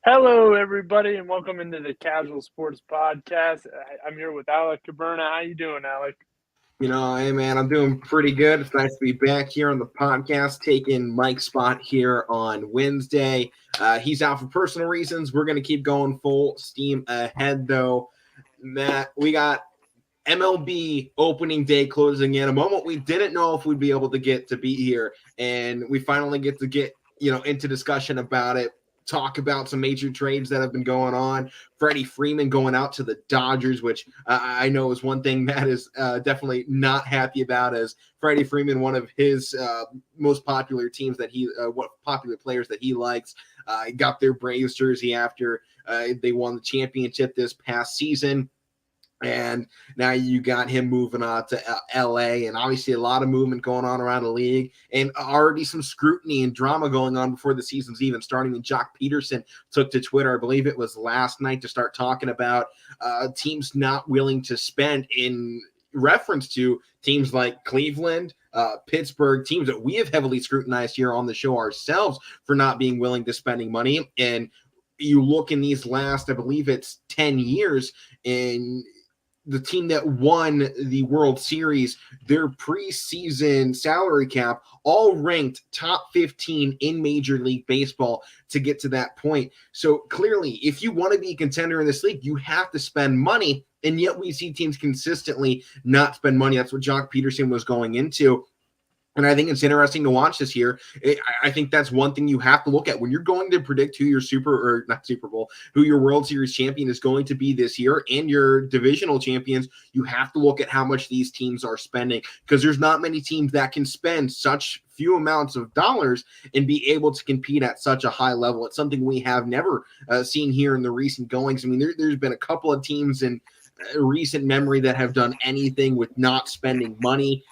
Hello, everybody, and welcome into the Casual Sports Podcast. I'm here with Alek Koberna. How you doing, Alek? Hey man, I'm doing pretty good. It's nice to be back here on the podcast, taking Mike's spot here on Wednesday. He's out for personal reasons. We're going to keep going full steam ahead, though. Matt, we got MLB opening day closing in, a moment we didn't know if we'd be able to get to be here, and we finally get to get into discussion about it. Talk about some major trades that have been going on. Freddie Freeman going out to the Dodgers, which I know is one thing Matt is definitely not happy about, as Freddie Freeman, one of his most popular teams that popular players that he likes, got their Braves jersey after they won the championship this past season. And now you got him moving on to LA, and obviously a lot of movement going on around the league, and already some scrutiny and drama going on before the season's even starting. And Jock Peterson took to Twitter, I believe it was last night, to start talking about teams not willing to spend, in reference to teams like Cleveland, Pittsburgh, teams that we have heavily scrutinized here on the show ourselves for not being willing to spending money. And you look in these last, I believe it's 10 years, in the team that won the World Series, their preseason salary cap all ranked top 15 in Major League Baseball to get to that point. So clearly, if you want to be a contender in this league, you have to spend money, and yet we see teams consistently not spend money. That's what Jock Peterson was going into. And I think it's interesting to watch this year. I think that's one thing you have to look at when you're going to predict who your who your World Series champion is going to be this year, and your divisional champions. You have to look at how much these teams are spending, because there's not many teams that can spend such few amounts of dollars and be able to compete at such a high level. It's something we have never seen here in the recent goings. I mean, there's been a couple of teams in recent memory that have done anything with not spending money.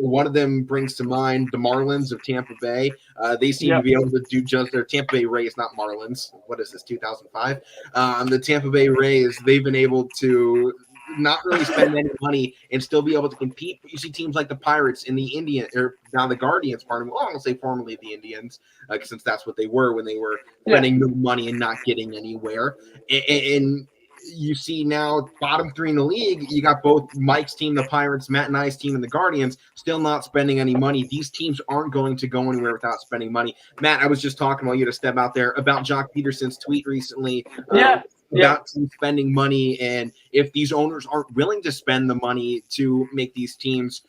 One of them brings to mind the Marlins of Tampa Bay. They seem to be able to do just their Tampa Bay Rays, not Marlins. What is this, 2005? The Tampa Bay Rays, they've been able to not really spend any money and still be able to compete. But you see teams like the Pirates and the now the Guardians, pardon me. Well, I'll say formerly the Indians, since that's what they were when they were spending no money and not getting anywhere. And you see now, bottom three in the league, you got both Mike's team, the Pirates, Matt and I's team, and the Guardians, still not spending any money. These teams aren't going to go anywhere without spending money. Matt, I was just talking while you had to step out there about Jock Peterson's tweet recently about spending money, and if these owners aren't willing to spend the money to make these teams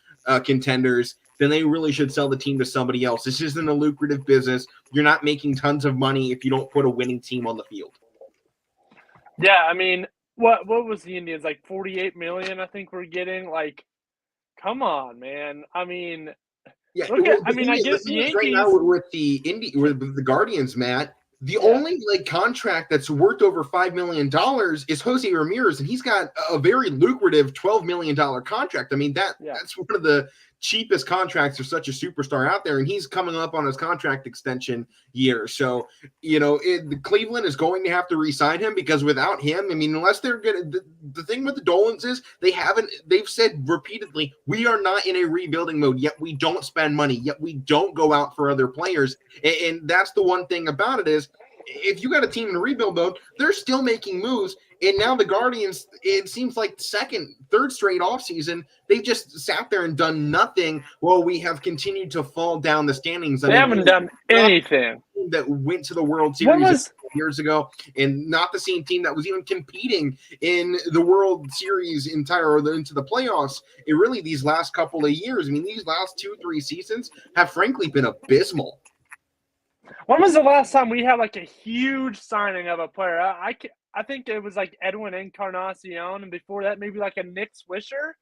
contenders, then they really should sell the team to somebody else. This isn't a lucrative business. You're not making tons of money if you don't put a winning team on the field. Yeah, I mean, what was the Indians, like $48 million? I think we're getting. Like, come on, man. I mean, I guess the Yankees right now with the Guardians, Matt. The only contract that's worth over $5 million is Jose Ramirez, and he's got a very lucrative $12 million contract. I mean, that's one of the cheapest contracts for such a superstar out there, and he's coming up on his contract extension year. So, Cleveland is going to have to re-sign him, because without him, I mean, unless they're going to, the thing with the Dolans is they've said repeatedly, we are not in a rebuilding mode, yet we don't spend money, yet we don't go out for other players. And that's the one thing about it is, if you got a team in a rebuild mode, they're still making moves. And now the Guardians, it seems like third straight offseason, they've just sat there and done nothing while we have continued to fall down the standings. They haven't done anything. That went to the World Series years ago, and not the same team that was even competing in the World Series into the playoffs. It really, these last couple of years, I mean, these last 2-3 seasons have frankly been abysmal. When was the last time we had like a huge signing of a player? I think it was like Edwin Encarnacion, and before that, maybe like a Nick Swisher.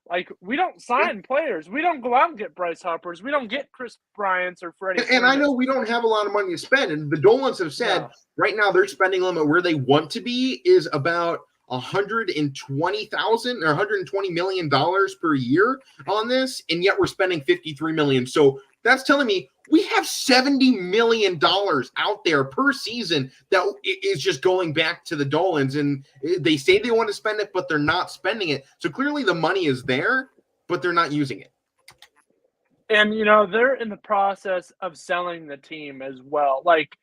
Like, we don't sign players. We don't go out and get Bryce Harpers. We don't get Chris Bryant's or Freddie. And I know we don't have a lot of money to spend, and the Dolans have said right now their spending limit where they want to be is about $120,000 or $120 million per year on this, and yet we're spending $53 million. So that's telling me we have $70 million out there per season that is just going back to the Dolans, and they say they want to spend it, but they're not spending it. So clearly the money is there, but they're not using it. And, they're in the process of selling the team as well. Like,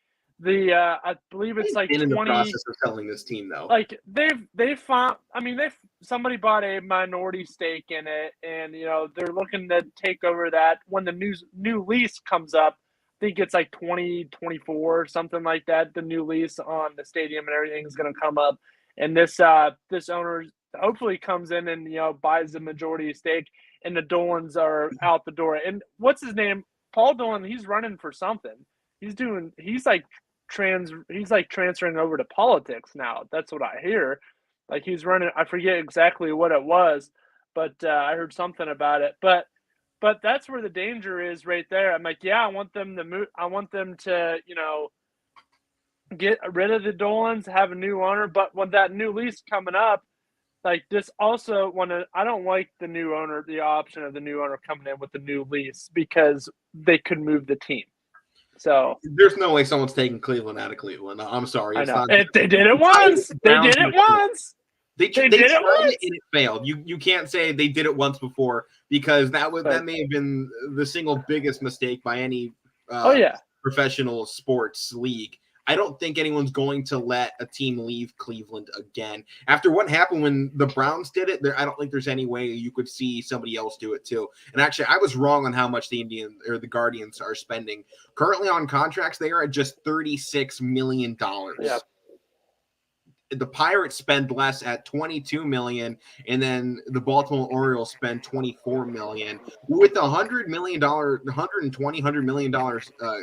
I believe it's like been in the 20. process of selling this team, though. Like they've found. I mean, somebody bought a minority stake in it, and they're looking to take over that when the new lease comes up. I think it's like 2024 or something like that. The new lease on the stadium and everything is going to come up, and this owner hopefully comes in and buys the majority stake, and the Dolans are out the door. And what's his name? Paul Dolan. He's running for something. He's like transferring over to politics now. That's what I hear. Like he's running. I forget exactly what it was, but I heard something about it. But that's where the danger is right there. I'm like, yeah, I want them to move. I want them to get rid of the Dolans, have a new owner. But when that new lease coming up, like this also I don't like the option of the new owner coming in with the new lease because they could move the team. So there's no way someone's taking Cleveland out of Cleveland. I'm sorry. I It's know. not. They did it once. They did it once. They tried it and it failed. You can't say they did it once before because that may have been the single biggest mistake by any professional sports league. I don't think anyone's going to let a team leave Cleveland again. After what happened when the Browns did it, I don't think there's any way you could see somebody else do it too. And actually, I was wrong on how much the Guardians are spending. Currently on contracts, they are at just $36 million. Yeah. The Pirates spend less at $22 million, and then the Baltimore Orioles spend $24 million. With the $100 million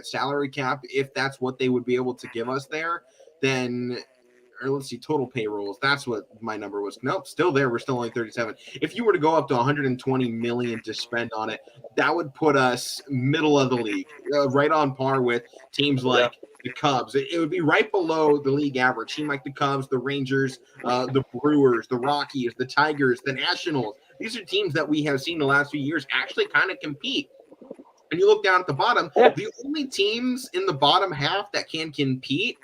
salary cap, if that's what they would be able to give us there, then or let's see, total payrolls. That's what my number was. Nope, still there. We're still only 37. If you were to go up to 120 million to spend on it, that would put us middle of the league, right on par with teams like the Cubs. It would be right below the league average. Team like the Cubs, the Rangers, the Brewers, the Rockies, the Tigers, the Nationals. These are teams that we have seen the last few years actually kind of compete. And you look down at the bottom, the only teams in the bottom half that can compete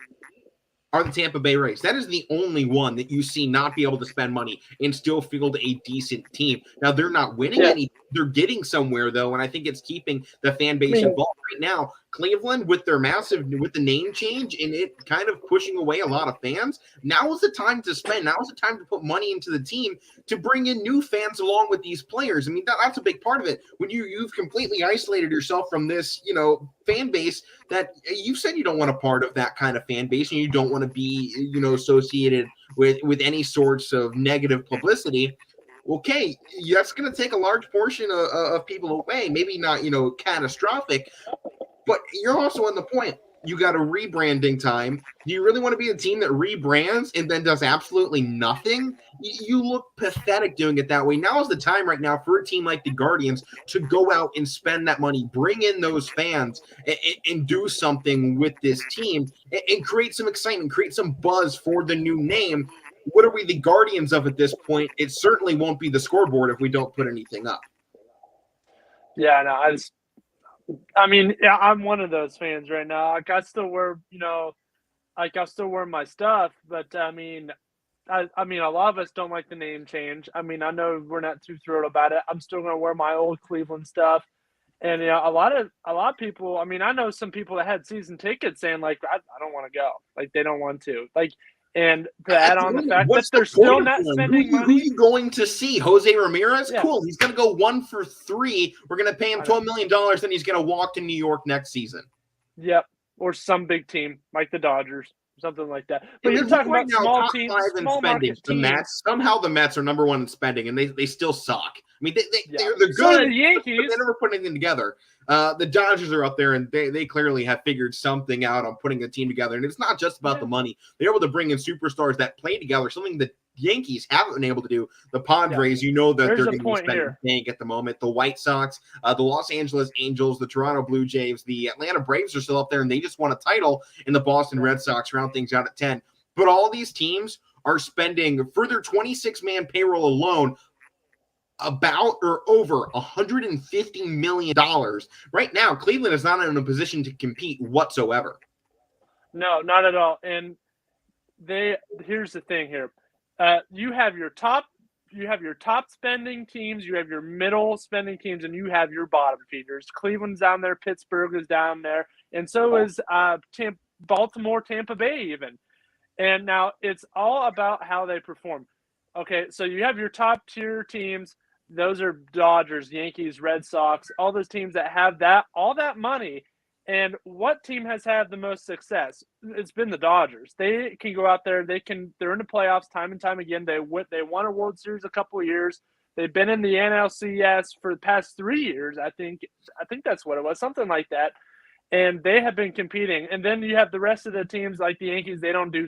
are the Tampa Bay Rays. That is the only one that you see not be able to spend money and still field a decent team. Now, they're not winning any. They're getting somewhere, though, and I think it's keeping the fan base involved right now. Cleveland, with the name change and it kind of pushing away a lot of fans, now is the time to spend. Now is the time to put money into the team to bring in new fans along with these players. I mean, that's a big part of it. When you've completely isolated yourself from this, fan base that you said you don't want a part of that kind of fan base and you don't want to be, associated with any sorts of negative publicity. Okay, that's going to take a large portion of people away. Maybe not, catastrophic, but you're also on the point. You got a rebranding time. Do you really want to be a team that rebrands and then does absolutely nothing? You look pathetic doing it that way. Now is the time right now for a team like the Guardians to go out and spend that money, bring in those fans, and do something with this team and create some excitement, create some buzz for the new name. What are we the Guardians of at this point? It certainly won't be the scoreboard if we don't put anything up. Yeah, no, I'm one of those fans right now. Like I still wear, I still wear my stuff, but I mean, a lot of us don't like the name change. I mean, I know we're not too thrilled about it. I'm still going to wear my old Cleveland stuff. And a lot of people, I mean, I know some people that had season tickets saying like, I don't want to go. Like they don't want to. Like, and to add on the fact that they're still not spending money. Who are you going to see? Jose Ramirez? Yeah. Cool. He's going to go 1 for 3. We're going to pay him $12 million, then he's going to walk to New York next season. Yep. Or some big team like the Dodgers, something like that. But you're talking about small teams, small market the Mets. Somehow the Mets are number 1 in spending, and they still suck. I mean, they're good. So the Yankees. They never put anything together. The Dodgers are up there, and they clearly have figured something out on putting a team together. And it's not just about the money. They're able to bring in superstars that play together, something the Yankees haven't been able to do. The Padres, that they're going to be spending bank at the moment. The White Sox, the Los Angeles Angels, the Toronto Blue Jays, the Atlanta Braves are still up there, and they just won a title. And the Boston Red Sox round things out at 10. But all these teams are spending for their 26-man payroll alone about or over $150 million. Right now, Cleveland is not in a position to compete whatsoever. No, not at all. And here's the thing here. You have your top spending teams, you have your middle spending teams, and you have your bottom feeders. Cleveland's down there, Pittsburgh is down there, and so is Baltimore, Tampa Bay even. And now it's all about how they perform. Okay, so you have your top tier teams. Those are Dodgers, Yankees, Red Sox, all those teams that have all that money. And what team has had the most success? It's been the Dodgers. They can go out there. They're in the playoffs time and time again. They won a World Series a couple of years. They've been in the NLCS for the past 3 years. I think that's what it was, something like that. And they have been competing. And then you have the rest of the teams like the Yankees. They don't do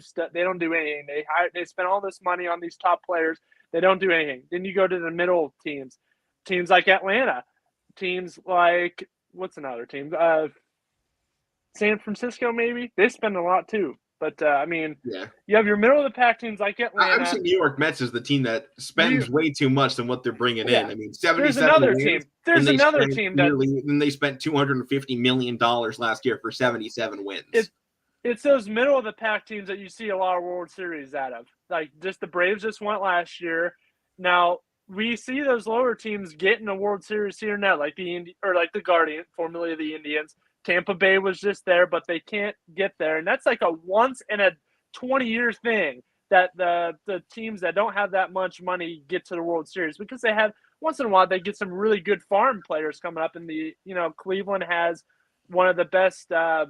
anything. They spend all this money on these top players. They don't do anything. Then you go to the middle teams like Atlanta, teams like what's another team? San Francisco, maybe. They spend a lot too. But you have your middle of the pack teams like Atlanta. I'm saying New York Mets is the team that spends way too much than what they're bringing in. I mean, 77 There's another wins, team. There's another team then they spent $250 million last year for 77 wins. It's those middle of the pack teams that you see a lot of World Series out of. Like just the Braves just went last year. Now we see those lower teams getting a World Series here and there, like the Guardian, formerly the Indians. Tampa Bay was just there, but they can't get there. And that's like a once in a 20-year thing that the teams that don't have that much money get to the World Series, because they have once in a while they get some really good farm players coming up. Cleveland has one of the best, top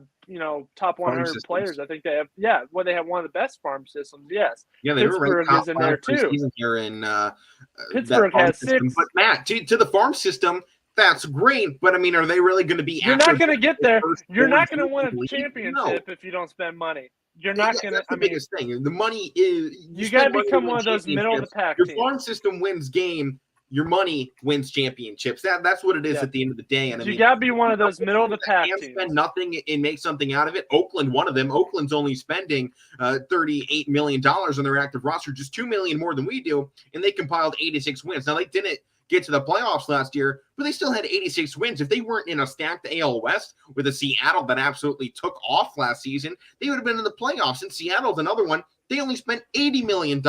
100 players. I think they have. Yeah, they have one of the best farm systems. Yes. Yeah, they Pittsburgh were is in there too. Here in Pittsburgh has system. 6. But Matt, to the farm system, that's great. But I mean, are they really going to be? You're not going to get there. You're not going to win a championship if you don't spend money. You're not going to. That's the biggest thing. The money is. You got to become one of those middle of the pack teams. Your farm system wins game. Your money wins championships. That's what it is at the end of the day. And you got to be one of those middle of the pack teams. Spend nothing and make something out of it. Oakland, one of them. Oakland's only spending $38 million on their active roster, just $2 million more than we do, and they compiled 86 wins. Now they didn't get to the playoffs last year, but they still had 86 wins. If they weren't in a stacked AL West with a Seattle that absolutely took off last season, they would have been in the playoffs. And Seattle's another one. They only spent $80 million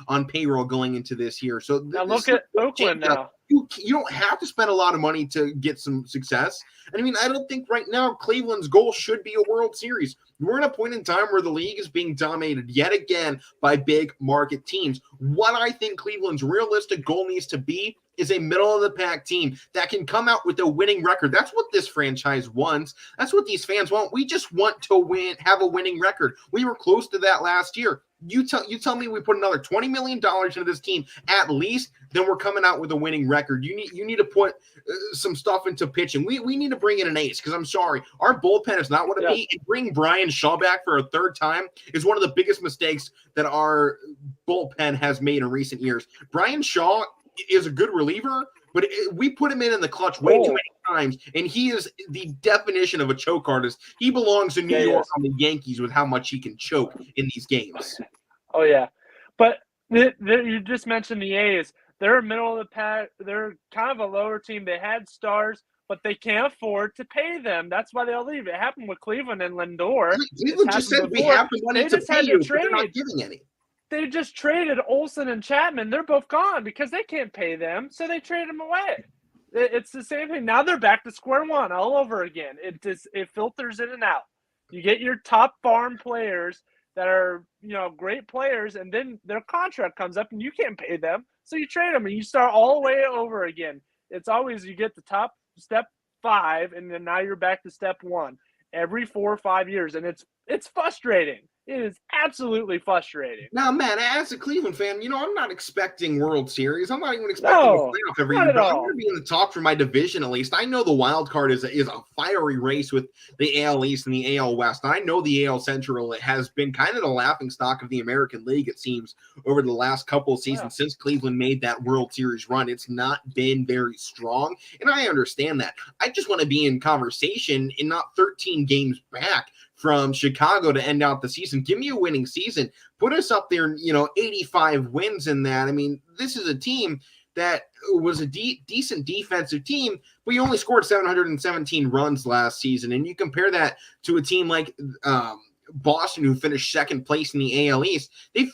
on payroll going into this year. So now look at Oakland now. You don't have to spend a lot of money to get some success. And I mean, I don't think right now Cleveland's goal should be a World Series. We're in a point in time where the league is being dominated yet again by big market teams. What I think Cleveland's realistic goal needs to be is a middle-of-the-pack team that can come out with a winning record. That's what this franchise wants. That's what these fans want. We just want to have a winning record. We were close to that last year. You tell me we put another $20 million into this team at least, then we're coming out with a winning record. You need to put some stuff into pitching. We need to bring in an ace, because I'm sorry, our bullpen is not what it be. And bring Brian Shaw back for a third time is one of the biggest mistakes that our bullpen has made in recent years. Brian Shaw is a good reliever, but we put him in the clutch way too many times, and he is the definition of a choke artist. He belongs in New York on the Yankees with how much he can choke in these games. Oh, yeah. But you just mentioned the A's. They're a middle of the pack. They're kind of a lower team. They had stars, but they can't afford to pay them. That's why they'll leave. It happened with Cleveland and Lindor. Cleveland just said we have the money to pay you, but they're not giving any. They just traded Olsen and Chapman. They're both gone because they can't pay them, so they traded them away. It's the same thing. Now they're back to square one all over again. It filters in and out. You get your top farm players that are, great players, and then their contract comes up and you can't pay them, so you trade them and you start all the way over again. It's always you get the top step 5, and then now you're back to step 1 every 4 or 5 years, and it's frustrating. It is absolutely frustrating. Now, Matt, as a Cleveland fan, I'm not expecting World Series. I'm not even expecting a playoff every year. But I'm going to be in the talk for my division at least. I know the wild card is a fiery race with the AL East and the AL West. And I know the AL Central has been kind of the laughingstock of the American League, it seems, over the last couple of seasons since Cleveland made that World Series run. It's not been very strong, and I understand that. I just want to be in conversation and not 13 games back from Chicago to end out the season. Give me a winning season. Put us up there, 85 wins in that. I mean, this is a team that was a decent defensive team, but you only scored 717 runs last season. And you compare that to a team like Boston, who finished second place in the AL East, they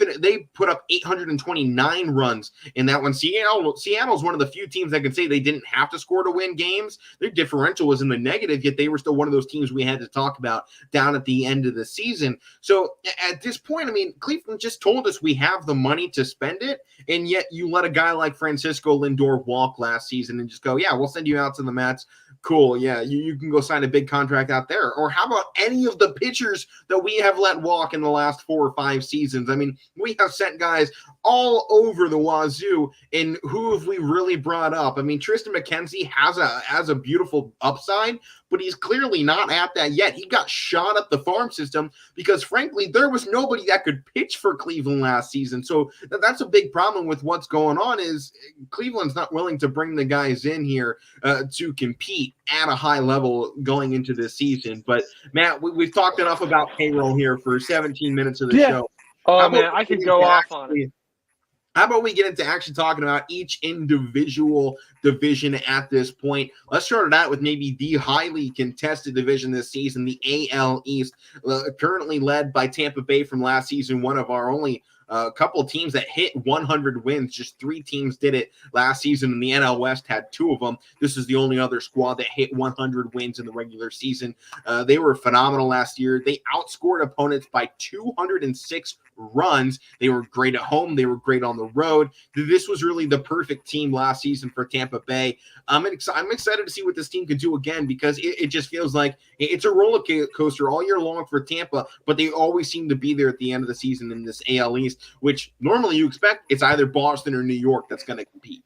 put up 829 runs in that one. Seattle's one of the few teams that can say they didn't have to score to win games. Their differential was in the negative, yet they were still one of those teams we had to talk about down at the end of the season. So at this point, I mean, Cleveland just told us we have the money to spend it, and yet you let a guy like Francisco Lindor walk last season and just go, yeah, we'll send you out to the Mets. Cool, yeah, you can go sign a big contract out there. Or how about any of the pitchers that we have let walk in the last 4 or 5 seasons? I mean, we have sent guys all over the wazoo, and who have we really brought up? I mean, Tristan McKenzie has a beautiful upside, but he's clearly not at that yet. He got shot up the farm system because, frankly, there was nobody that could pitch for Cleveland last season. So that's a big problem with what's going on, is Cleveland's not willing to bring the guys in here to compete at a high level going into this season. But, Matt, we've talked enough about payroll here for 17 minutes of the show. Oh, man, I could go off on it. How about we get into actually talking about each individual division at this point? Let's start it out with maybe the highly contested division this season, the AL East, currently led by Tampa Bay from last season, one of our only couple of teams that hit 100 wins. Just 3 teams did it last season, and the NL West had 2 of them. This is the only other squad that hit 100 wins in the regular season. They were phenomenal last year. They outscored opponents by 206 runs. They were great at home. They were great on the road. This was really the perfect team last season for Tampa Bay. I'm excited to see what this team could do again, because it just feels like it's a roller coaster all year long for Tampa, but they always seem to be there at the end of the season in this AL East, which normally you expect it's either Boston or New York that's going to compete.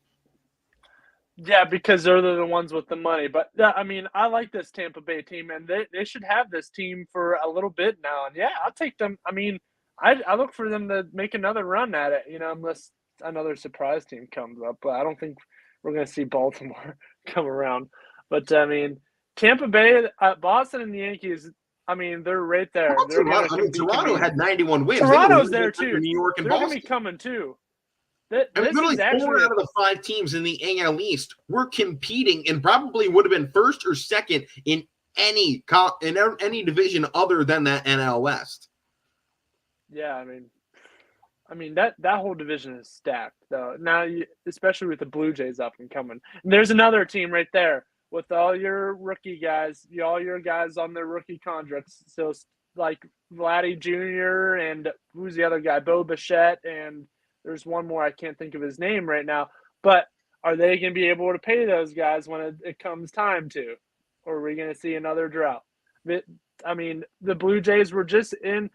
Yeah, because they're the ones with the money. But, I mean, I like this Tampa Bay team, and they should have this team for a little bit now. And, yeah, I'll take them. I mean, I look for them to make another run at it, unless another surprise team comes up. But I don't think we're going to see Baltimore come around. But, I mean, Tampa Bay, Boston, and the Yankees, I mean, they're right there. Toronto had 91 wins. Toronto's there, too. New York and they're Boston. Going to be coming, too. Literally 4 out of the 5 teams in the AL East were competing and probably would have been first or second in any division other than that NL West. Yeah, I mean that whole division is stacked though. Now, especially with the Blue Jays up and coming. And there's another team right there with all your rookie guys, all your guys on their rookie contracts. So like Vladdy Jr. and who's the other guy, Bo Bichette, and there's one more I can't think of his name right now. But are they going to be able to pay those guys when it comes time to, or are we going to see another drought? I mean, the Blue Jays were just in.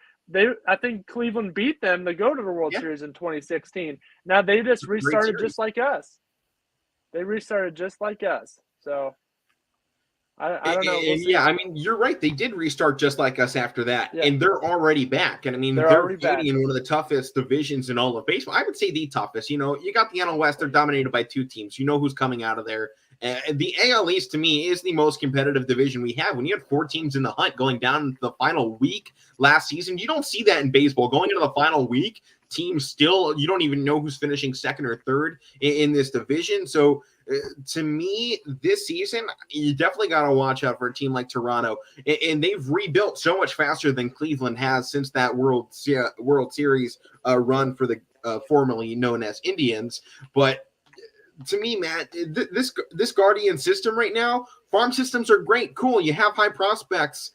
I think Cleveland beat them to go to the World Series in 2016. Now they just restarted just like us. They restarted just like us. So I don't know. I mean, you're right. They did restart just like us after that, and they're already back. And I mean, they're already back in one of the toughest divisions in all of baseball. I would say the toughest. You got the NL West. They're dominated by 2 teams. You know who's coming out of there. The AL East, to me, is the most competitive division we have. When you had 4 teams in the hunt going down into the final week last season, you don't see that in baseball. Going into the final week, teams still, you don't even know who's finishing second or third in this division. So, to me, this season, you definitely got to watch out for a team like Toronto. And they've rebuilt so much faster than Cleveland has since that World Series run for the formerly known as Indians. But to me, Matt, this Guardian system right now, farm systems are great. Cool. You have high prospects,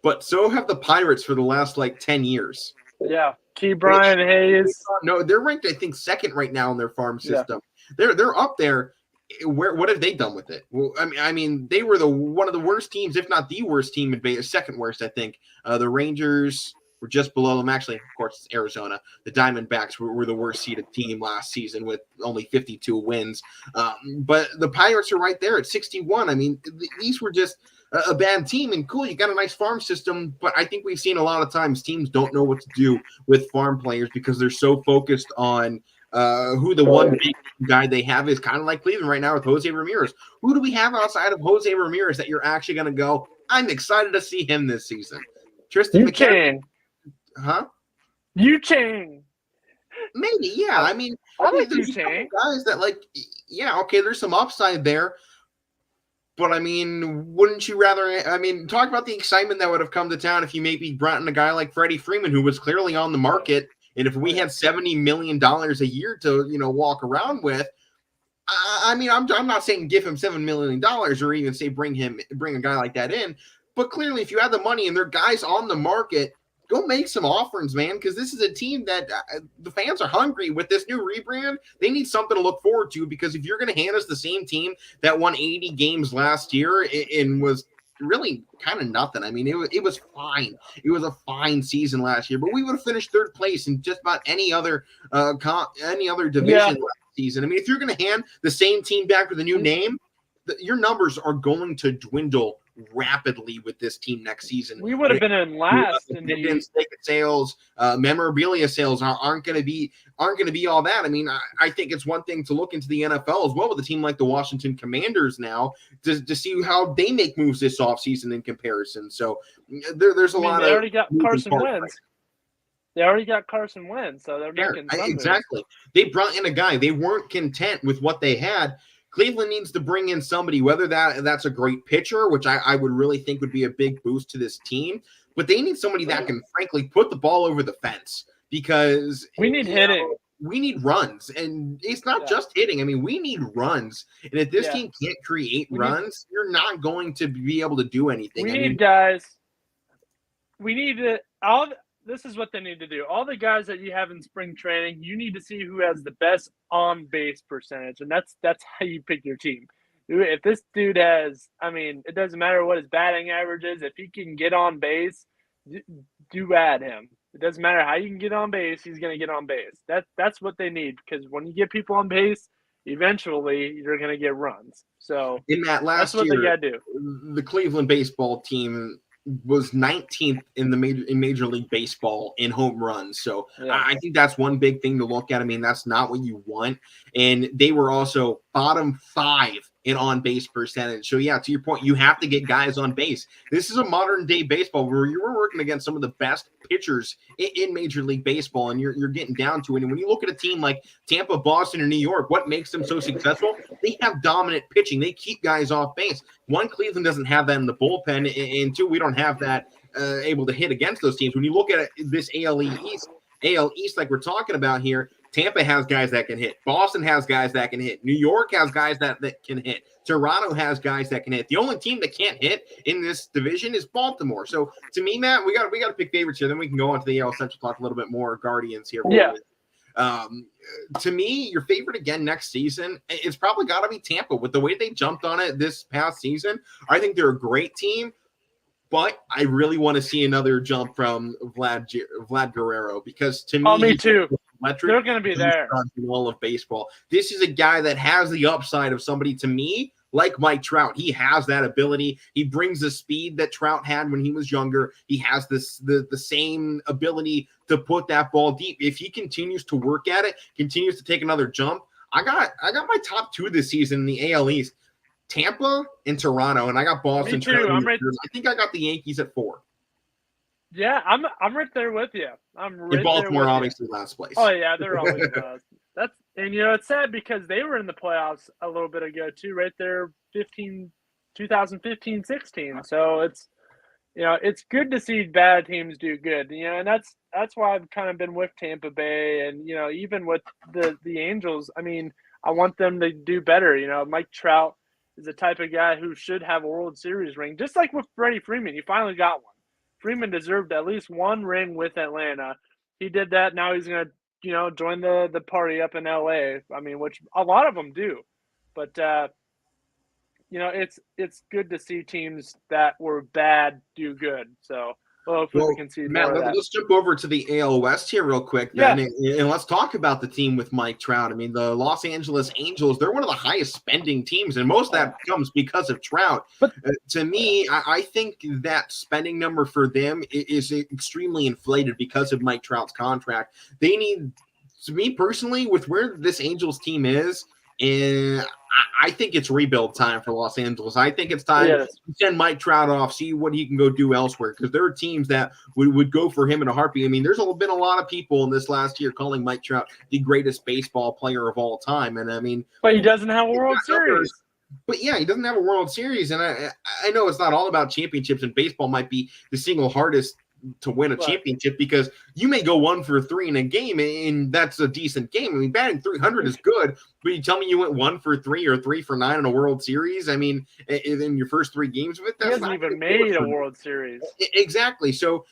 but so have the Pirates for the last 10 years. Yeah. Brian Hayes. No, they're ranked, I think, second right now in their farm system. Yeah. They're up there. What have they done with it? Well, I mean, they were one of the worst teams, if not the worst team in Vegas, second worst, I think. The Rangers were just below them. Actually, of course, it's Arizona. The Diamondbacks were the worst seeded team last season with only 52 wins. But the Pirates are right there at 61. I mean, these were just a bad team. And cool, you got a nice farm system, but I think we've seen a lot of times teams don't know what to do with farm players because they're so focused on who the one big guy they have is, kind of like Cleveland right now with Jose Ramirez. Who do we have outside of Jose Ramirez that you're actually going to go, I'm excited to see him this season? Tristan McKenzie. Huh? Yu Chang. Maybe, yeah. I mean, I like there's Yu Chang. Guys that okay, there's some upside there. But I mean, wouldn't you rather? I mean, talk about the excitement that would have come to town if you maybe brought in a guy like Freddie Freeman, who was clearly on the market, and if we had $70 million a year to walk around with. I mean, I'm not saying give him $7 million or even say bring a guy like that in, but clearly, if you have the money and there are guys on the market, go make some offerings, man, because this is a team that the fans are hungry with this new rebrand. They need something to look forward to, because if you're going to hand us the same team that won 80 games last year and was really kind of nothing. I mean, it was fine. It was a fine season last year, but we would have finished third place in just about any other division last season. I mean, if you're going to hand the same team back with a new name, your numbers are going to dwindle rapidly with this team next season. We would have been in last. Ticket sales, memorabilia sales aren't going to be all that. I mean, I think it's one thing to look into the NFL as well with a team like the Washington Commanders now to see how they make moves this offseason in comparison. So there's a lot of. They already got Carson Wentz. They already got Carson Wentz, so they're making some exactly. Moves. They brought in a guy. They weren't content with what they had. Cleveland needs to bring in somebody, whether that's a great pitcher, which I would really think would be a big boost to this team, but they need somebody that can frankly put the ball over the fence, because we need hitting. We need runs, and it's not just hitting. I mean, we need runs, and if this team can't create runs, you're not going to be able to do anything. We need guys. We need to this is what they need to do. All the guys that you have in spring training, you need to see who has the best on-base percentage, and that's how you pick your team. If this dude has, I mean, it doesn't matter what his batting average is. If he can get on base, do add him. It doesn't matter how you can get on base, he's going to get on base. That's what they need, because when you get people on base, eventually you're going to get runs. So in that last that's what year, they got to do. The Cleveland baseball team was 19th in Major League Baseball in home runs. So I think that's one big thing to look at. I mean, that's not what you want. And they were also bottom 5 in on-base percentage. So, to your point, you have to get guys on base. This is a modern-day baseball where you were working against some of the best pitchers in Major League Baseball, and you're getting down to it. And when you look at a team like Tampa, Boston, or New York, what makes them so successful? They have dominant pitching. They keep guys off base. One, Cleveland doesn't have that in the bullpen, and two, we don't have that able to hit against those teams. When you look at this AL East like we're talking about here, Tampa has guys that can hit. Boston has guys that can hit. New York has guys that can hit. Toronto has guys that can hit. The only team that can't hit in this division is Baltimore. So to me, Matt, we got to pick favorites here. Then we can go on to the AL Central, talk a little bit more Guardians here. To me, your favorite again next season, it's probably got to be Tampa. With the way they jumped on it this past season, I think they're a great team. But I really want to see another jump from Vlad Guerrero, because to me, me too. They're going to be there. All of baseball. This is a guy that has the upside of somebody, to me, like Mike Trout. He has that ability. He brings the speed that Trout had when he was younger. He has the same ability to put that ball deep. If he continues to work at it, continues to take another jump, I got my top 2 this season in the AL East. Tampa and Toronto, and I got Boston. Me too. I think I got the Yankees at 4. Yeah, I'm right there with you. In Baltimore, obviously last place. Oh yeah, they're always it's sad because they were in the playoffs a little bit ago too, right there, 2015-16. So it's good to see bad teams do good. And that's why I've kind of been with Tampa Bay, and even with the Angels. I mean, I want them to do better. Mike Trout is the type of guy who should have a World Series ring, just like with Freddie Freeman. He finally got one. Freeman deserved at least one ring with Atlanta. He did that. Now he's going to, join the party up in LA. I mean, which a lot of them do. But, it's good to see teams that were bad do good. So hopefully we can see Matt, more of that. Let's jump over to the AL West here real quick, then, and let's talk about the team with Mike Trout. I mean, the Los Angeles Angels, they're one of the highest spending teams, and most of that comes because of Trout. But to me, I think that spending number for them is extremely inflated because of Mike Trout's contract. They need, to me personally, with where this Angels team is, and I think it's rebuild time for Los Angeles. I think it's time to send Mike Trout off, see what he can go do elsewhere, because there are teams that would go for him in a heartbeat. I mean, there's been a lot of people in this last year calling Mike Trout the greatest baseball player of all time. And I mean, but he doesn't have a World Series. But yeah, he doesn't have a World Series, and I know it's not all about championships, and baseball might be the single hardest to win a championship because you may go 1-for-3 in a game, and that's a decent game. I mean, batting 300 is good, but you tell me you went 1-for-3 or 3-for-9 in a World Series. I mean, in your first 3 games of it, he hasn't even made a World Series. Exactly. So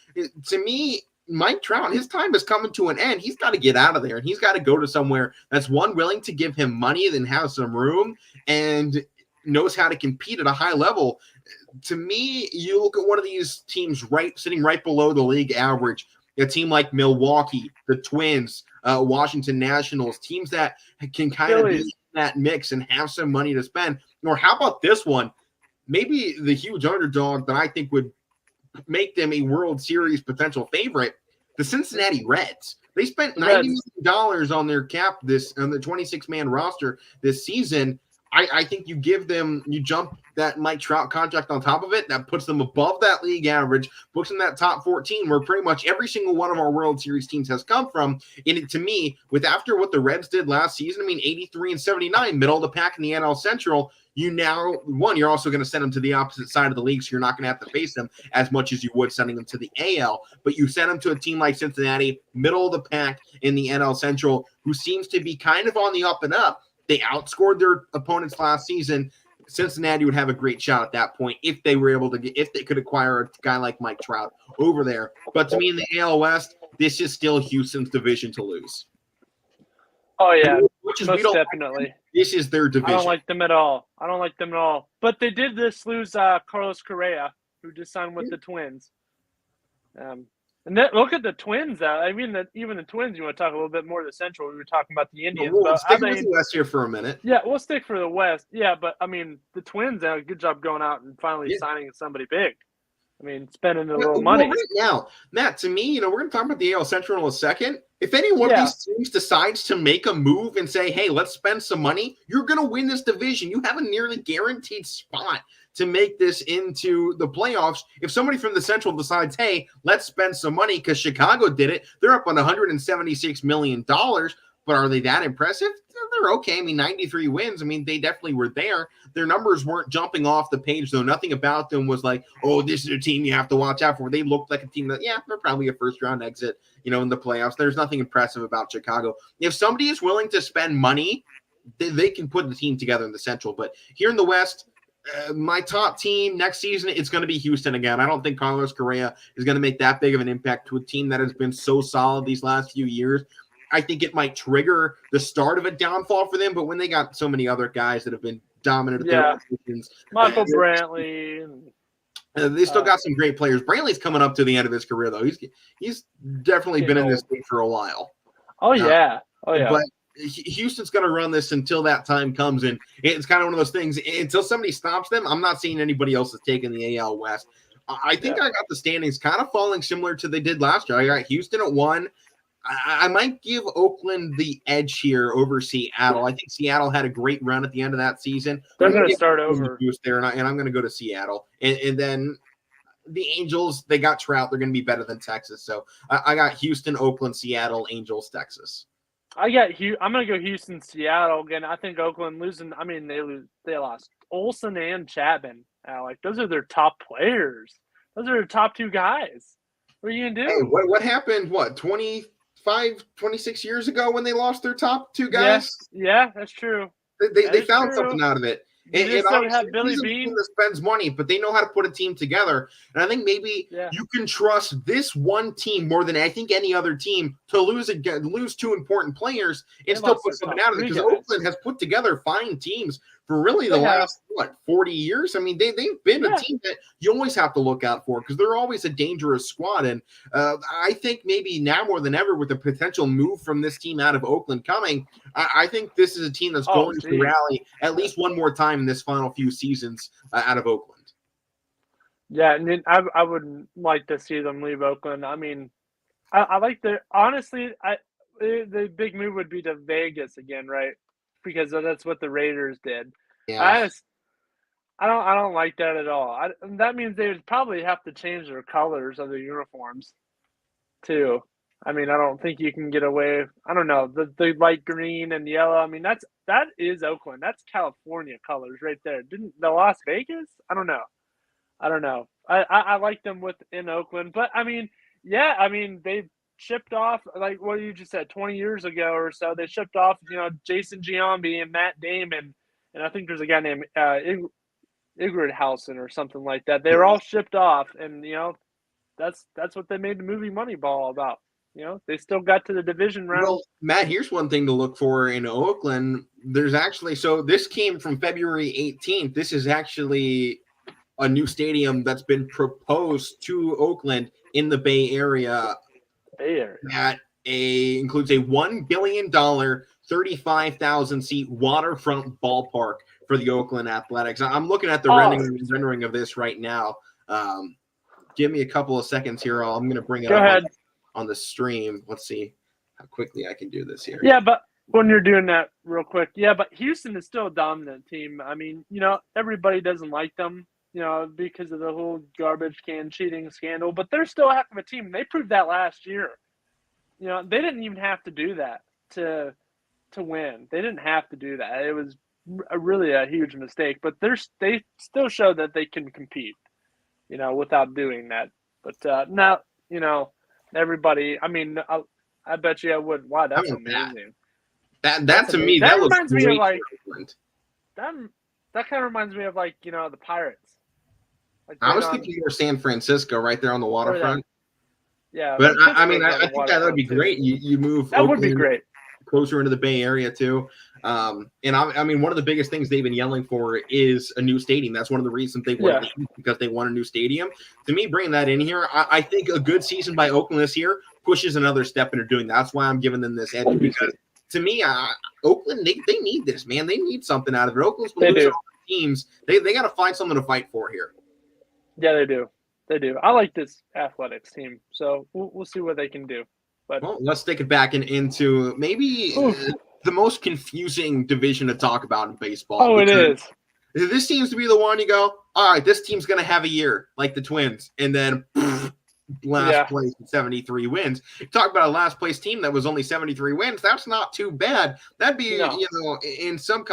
to me, Mike Trout, his time is coming to an end. He's got to get out of there, and he's got to go to somewhere that's willing to give him money, then have some room, and knows how to compete at a high level. To me, you look at one of these teams sitting right below the league average, a team like Milwaukee, the Twins, Washington Nationals, teams that can kind of be in that mix and have some money to spend. Or how about this one? Maybe the huge underdog that I think would make them a World Series potential favorite, the Cincinnati Reds. They spent $90 million on their cap on the 26-man roster this season. I think you jump that Mike Trout contract on top of it. That puts them above that league average, puts them in that top 14, where pretty much every single one of our World Series teams has come from. And to me, after what the Reds did last season, I mean, 83-79, middle of the pack in the NL Central, you're also going to send them to the opposite side of the league, so you're not going to have to face them as much as you would sending them to the AL. But you send them to a team like Cincinnati, middle of the pack in the NL Central, who seems to be kind of on the up and up. They outscored their opponents last season. Cincinnati would have a great shot at that point if they could acquire a guy like Mike Trout over there. But to me, in the AL West, this is still Houston's division to lose. Oh yeah, most definitely. This is their division. I don't like them at all. But they did lose Carlos Correa, who just signed with the Twins. And look at the Twins. I mean, even the Twins. You want to talk a little bit more of the Central? We were talking about the Indians. We'll stick with the West here for a minute. Yeah, we'll stick for the West. Yeah, but I mean, the Twins did a good job going out and finally signing somebody big. I mean, spending a little money. Right now, Matt, to me, we're going to talk about the AL Central in a second. If any one of these teams decides to make a move and say, hey, let's spend some money, you're going to win this division. You have a nearly guaranteed spot to make this into the playoffs. If somebody from the Central decides, hey, let's spend some money because Chicago did it, they're up on $176 million. But are they that impressive? They're okay. I mean, 93 wins. I mean, they definitely were there. Their numbers weren't jumping off the page, though. Nothing about them was like, oh, this is a team you have to watch out for. They looked like a team that, they're probably a first-round exit, in the playoffs. There's nothing impressive about Chicago. If somebody is willing to spend money, they can put the team together in the Central. But here in the West, my top team next season, it's going to be Houston again. I don't think Carlos Correa is going to make that big of an impact to a team that has been so solid these last few years. I think it might trigger the start of a downfall for them, but when they got so many other guys that have been dominant at their positions, Michael Brantley, they still got some great players. Brantley's coming up to the end of his career, though. He's definitely been in this league for a while. But Houston's going to run this until that time comes, and it's kind of one of those things. Until somebody stops them, I'm not seeing anybody else that's taking the AL West. I think I got the standings kind of falling similar to they did last year. I got Houston at 1. I might give Oakland the edge here over Seattle. I think Seattle had a great run at the end of that season. They're going to start over there, and I'm going to go to Seattle. And then the Angels, they got Trout. They're going to be better than Texas. So I got Houston, Oakland, Seattle, Angels, Texas. I'm going to go Houston, Seattle again. I think Oakland losing. I mean, they lost Olsen and Chapman. Alek, those are their top players. Those are their top 2 guys. What are you going to do? Hey, what happened? 26 years ago when they lost their top 2 guys? Yeah, that's true. They found something out of it. And have Billy Beane that spends money, but they know how to put a team together. And I think maybe you can trust this one team more than I think any other team to lose 2 important players and still put something out of it. Because Oakland has put together fine teams for really the last 40 years. I mean, they've been a team that you always have to look out for because they're always a dangerous squad. And I think maybe now more than ever with the potential move from this team out of Oakland coming, I think this is a team that's going to rally at least one more time in this final few seasons out of Oakland. Yeah, and then I would like to see them leave Oakland. I mean, I like the big move would be to Vegas again, right? Because that's what the Raiders did. Yeah. I don't like that at all. That means they would probably have to change their colors of their uniforms, too. I mean, I don't think you can get away. I don't know, the light green and yellow. I mean, that is Oakland. That's California colors right there. Didn't the Las Vegas? I don't know. I don't know. I like them within Oakland, but I mean, yeah, I mean they shipped off like what you just said 20 years ago or so. They shipped off Jason Giambi and Matt Damon, and I think there's a guy named Igridhausen or something like that. They were all shipped off, and that's what they made the movie Moneyball about. They still got to the division round. Well, Matt, here's one thing to look for in Oakland. There's actually this came from February 18th. This is actually a new stadium that's been proposed to Oakland in the Bay Area. That includes a $1 billion, 35,000 seat waterfront ballpark for the Oakland Athletics. I'm looking at the rendering of this right now. Give me a couple of seconds here. I'm going to bring it up on the stream. Let's see how quickly I can do this here. Yeah, but when you're doing that real quick, but Houston is still a dominant team. I mean, everybody doesn't like them, because of the whole garbage can cheating scandal, but they're still a heck of a team. They proved that last year. They didn't even have to do that to win. They didn't have to do that. It was really a huge mistake, but they still show that they can compete, without doing that. But now, everybody, I mean, I bet you I would. Wow, that's amazing. That to me, that reminds me of like that kind of reminds me of like, the Pirates. Like I was thinking more San Francisco right there on the waterfront. Yeah, but I mean, I think that would be great. You move that would be great. Closer into the Bay Area too. And I mean, one of the biggest things they've been yelling for is a new stadium. That's one of the reasons they won because they want a new stadium. To me, bringing that in here, I think a good season by Oakland this year pushes another step into doing that. That's why I'm giving them this edge because to me, Oakland, they need this, man. They need something out of it. Oakland's been losing all the teams. They got to find something to fight for here. Yeah, they do. They do. I like this Athletics team, so we'll see what they can do. But let's take it back into maybe the most confusing division to talk about in baseball. Oh, it is. This seems to be the one you go, all right, this team's going to have a year like the Twins, and then last place with 73 wins. Talk about a last place team that was only 73 wins. That's not too bad. That'd be, in some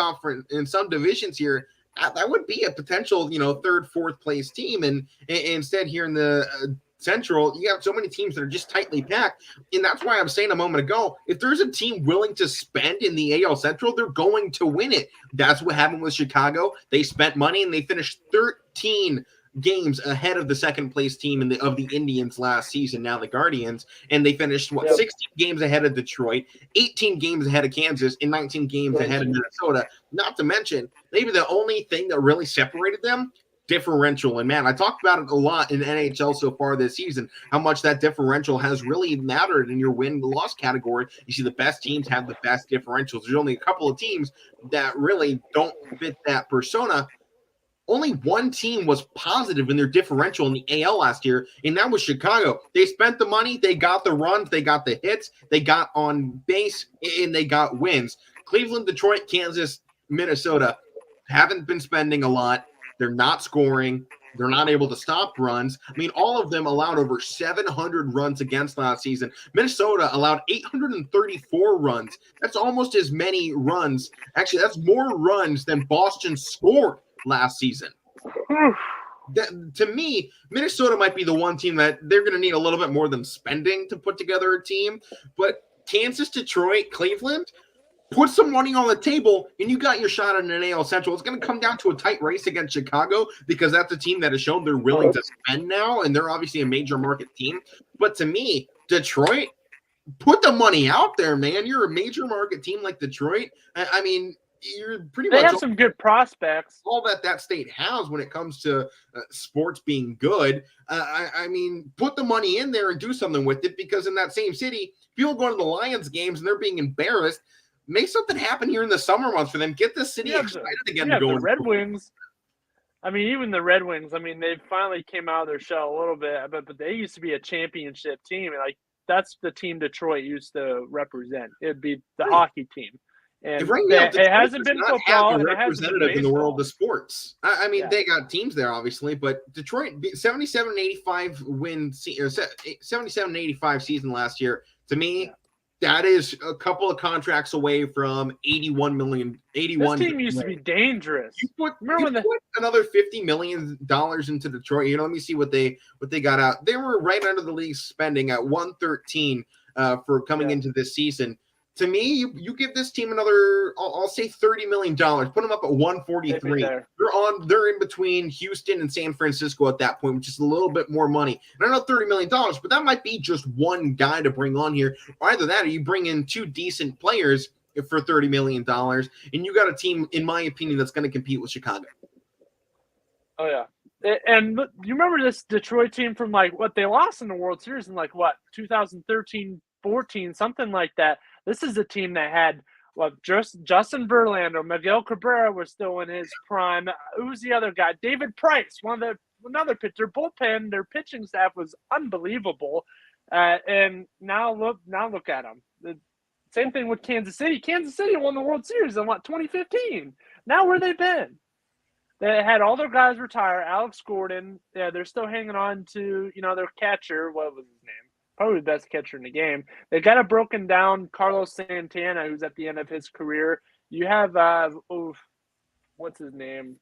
divisions here, that would be a potential, third, fourth place team. And instead here in the Central, you have so many teams that are just tightly packed. And that's why I'm saying a moment ago, if there's a team willing to spend in the AL Central, they're going to win it. That's what happened with Chicago. They spent money and they finished 13 games ahead of the second place team of the Indians last season, now the Guardians, and they finished 16 games ahead of Detroit, 18 games ahead of Kansas, and 19 games ahead of Minnesota. Not to mention, maybe the only thing that really separated them, differential. And man, I talked about it a lot in NHL so far this season, how much that differential has really mattered in your win-loss category. You see the best teams have the best differentials. There's only a couple of teams that really don't fit that persona. Only one team was positive in their differential in the AL last year, and that was Chicago. They spent the money, they got the runs, they got the hits, they got on base, and they got wins. Cleveland, Detroit, Kansas, Minnesota haven't been spending a lot. They're not scoring. They're not able to stop runs. I mean, all of them allowed over 700 runs against last season. Minnesota allowed 834 runs. That's almost as many runs. Actually, that's more runs than Boston scored last season. To me, Minnesota might be the one team that they're going to need a little bit more than spending to put together a team. But Kansas, Detroit, Cleveland, put some money on the table, and you got your shot at an AL Central. It's going to come down to a tight race against Chicago because that's a team that has shown they're willing to spend now, and they're obviously a major market team. But to me, Detroit, put the money out there, man. You're a major market team like Detroit. I mean, you're pretty much. They have some good prospects. All that state has when it comes to sports being good. I mean, put the money in there and do something with it because in that same city, people go to the Lions games and they're being embarrassed. Make something happen here in the summer months for them. Get the city excited again to go. The Red Wings. I mean, even the Red Wings. I mean, they finally came out of their shell a little bit, but they used to be a championship team, and like that's the team Detroit used to represent. It'd be the hockey team. And right now, it hasn't been not football, have a and it hasn't been representative in the world baseball. of sports. I mean, they got teams there, obviously, but Detroit 77-85 win, 77-85 season last year. To me, that is a couple of contracts away from 81 million. 81. This team used to be dangerous. You put another $50 million into Detroit. Let me see what they got out. They were right under the league spending at 113 for coming into this season. To me, you give this team another, I'll say $30 million. Put them up at 143. They're in between Houston and San Francisco at that point, which is a little bit more money. And I know $30 million, but that might be just one guy to bring on here. Either that, or you bring in two decent players for $30 million, and you got a team, in my opinion, that's going to compete with Chicago. Oh yeah, and you remember this Detroit team from what they lost in the World Series in 2013, 14, something like that. This is a team that had Justin Verlander, Miguel Cabrera was still in his prime. Who's the other guy? David Price, another pitcher. Bullpen, their pitching staff was unbelievable, and now look at them. The same thing with Kansas City. Kansas City won the World Series in 2015. Now where they been? They had all their guys retire. Alex Gordon, they're still hanging on to their catcher. What was his name? Probably the best catcher in the game. They got a broken down Carlos Santana, who's at the end of his career. You have what's his name?